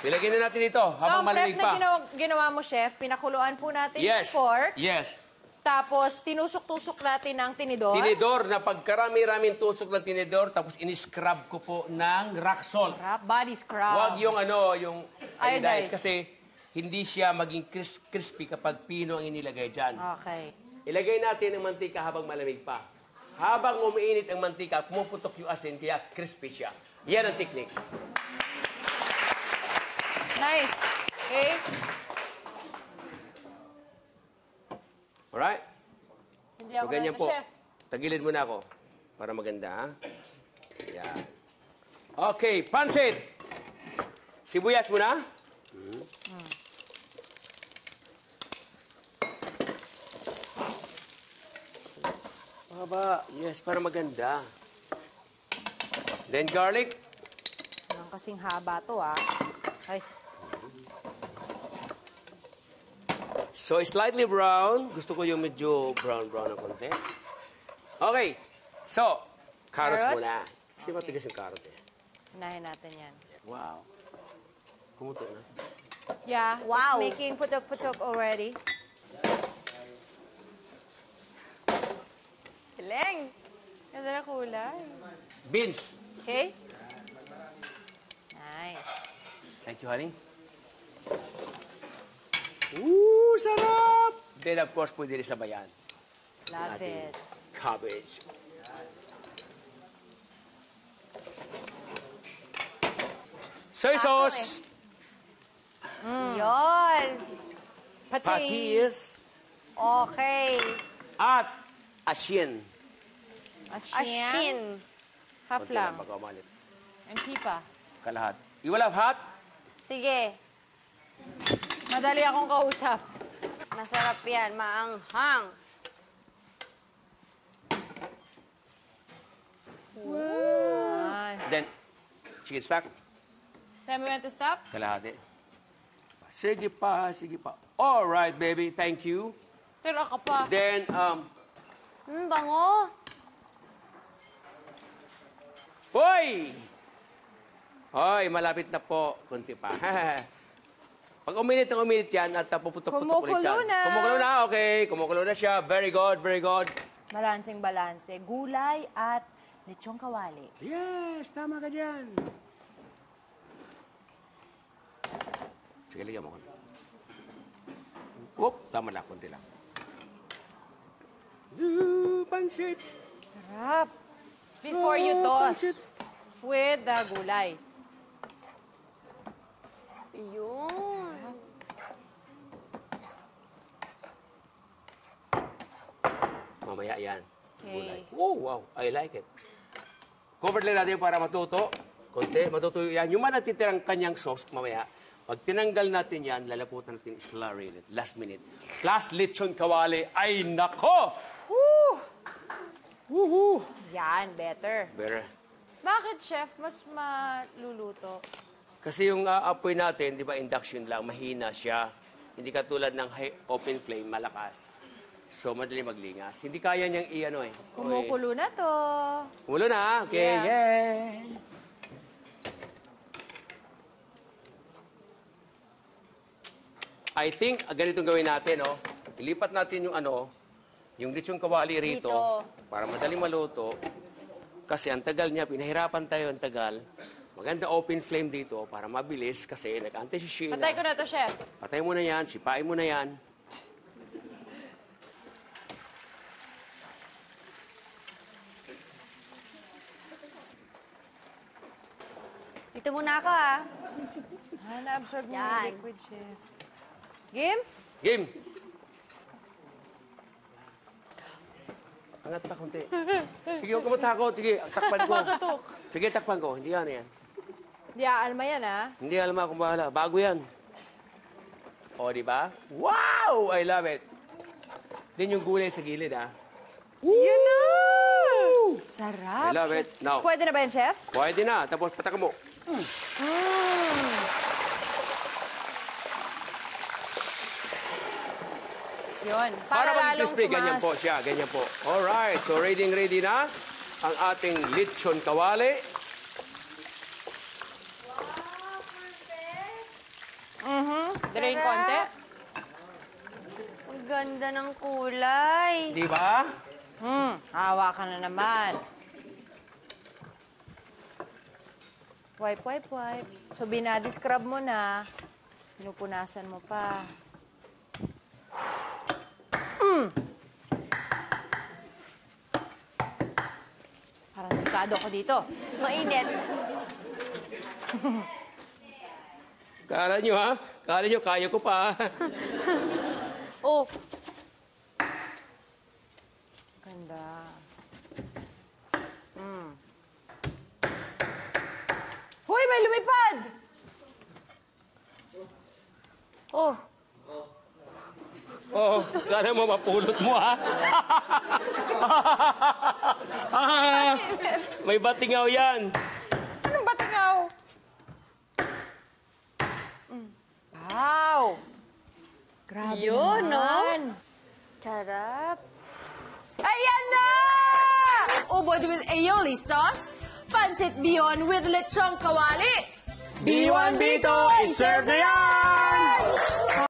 Nilagyan na natin ito habang malamig pa. So, ang prep na ginawa mo, Chef, pinakuluan po natin yung pork. Yes. Tapos, tinusok-tusok natin ng tinidor. Tinidor, na pagkarami-raming tusok ng tinidor, tapos in-scrub ko po ng rock salt. Body scrub. Huwag yung yung iodized. kasi hindi siya maging crispy kapag pino ang inilagay dyan. Okay. Ilagay natin ang mantika habang malamig pa. Habang umiinit ang mantika, pumuputok yung asin, kaya crispy siya. Yan ang technique. Nice. Okay. Alright? So, ganyan po. Chef. Tagilid muna ako para maganda, ha? Yan. Okay, pansit. Sibuyas muna. Baba. Yes, para maganda. Then garlic. Anong kasing haba to, ah. Ay. So, slightly brown. Gusto ko yung medyo brown-brown ng konti. Okay. So, carrots muna. Kasi matigas yung carrot eh. Unahin natin yan. Wow. Kumuto na. Yeah. Wow. It's making putok-putok already. Galing. Ganda na kulay. Beans. Okay? Nice. Thank you, honey. Ooh, sarap! Then, of course, pwede rin sabayan. Love it. Cabbage. Soy sauce. Yun. Patis. Okay. At asin. Asin. Half Konti lang. Baka umalit. And pipa. Kalahat. You will have hot? Sige. Madali akong kausap. Masarap yan. Maanghang. Nice. Then, chicken stock. Tell me when to stop. Kalahati. Sige pa, sige pa. All right, baby. Thank you. Tira ka pa. Then, Bango. Hoy! Hoy, malapit na po. Kunti pa. Pag uminit yan at puputok-putok ulit yan. Kumukulo na. Kumukulo na, okay. Kumukulo na siya. Very good, very good. Balanseng balanse. Gulay at lechong kawali. Yes, tama ka dyan. Sige, lagyan mo ko. Oop, tama lang, kunti lang. Pansit. Sarap. Before you toss with the gulay. Yun. Mamaya yan. Okay. Gulay. Oh, wow. I like it. Cover lang natin para matuto. Konti, matutuyo yan. Yung man natitirang kanyang sauce, mamaya, pag tinanggal natin yan, lalaputan natin slurry it. Last minute. Plus lechon kawali. Ay, nako! Woo! Woohoo! Yan, better. Better. Bakit, Chef, mas maluluto? Kasi yung apoy natin, di ba, induction lang, mahina siya. Hindi katulad ng high open flame, malakas. So, madali maglingas. Hindi kaya niyang i-ano eh. Kumukulo na to. Kumulo na, okay, Yeah. yay! I think, ganitong gawin natin, no? Ilipat natin yung yung lechong kawali rito, Dito. para madaling maluto. Kasi ang tagal niya, pinahirapan tayo ang tagal. Maganda open flame dito para mabilis kasi nag-ante si Sheena. Patay ko na to, Chef. Patay mo na yan, sipain mo na yan. Dito muna ako, ah. Na-absorb niya Yan. yung liquid, Chef. Game? Game! Angat pa konti. Sige, huwag ka matakot. Sige, takpan ko. Sige, takpan ko. Hindi yan. Di aalma yan, ha? Hindi alam akong bahala. Bago yan. O, di ba? Wow! I love it. Then yung gulay sa gilid, ha? Yun na! Sarap. I love it. Now, Pwede na ba yan, Chef? pwede na. Tapos patakan mo. Yun. Para Para lalong mag-crispy, ganyan po tumas. siya. Ganyan po. Alright. So, ready na ang ating lechon kawali. Drain konti. Ang ganda ng kulay. Di ba? Hawa ka na naman. Wipe, wipe, wipe. So, binadi-scrub mo na. Pinupunasan mo pa. Parang delikado ako dito. Mainit. Kala nyo ha? Kala nyo kaya ko pa. Oh, Ganda. Hoy, may lumipad! oh. Oo, kala mo mapulot mo ha? May batingaw yan. Anong batingaw? Wow! Grabe Yun, no? naman. Sarap. Ayan na! Ubod with aioli sauce, pancit bihon with lechong kawali. B1, B2, i-serve na yan!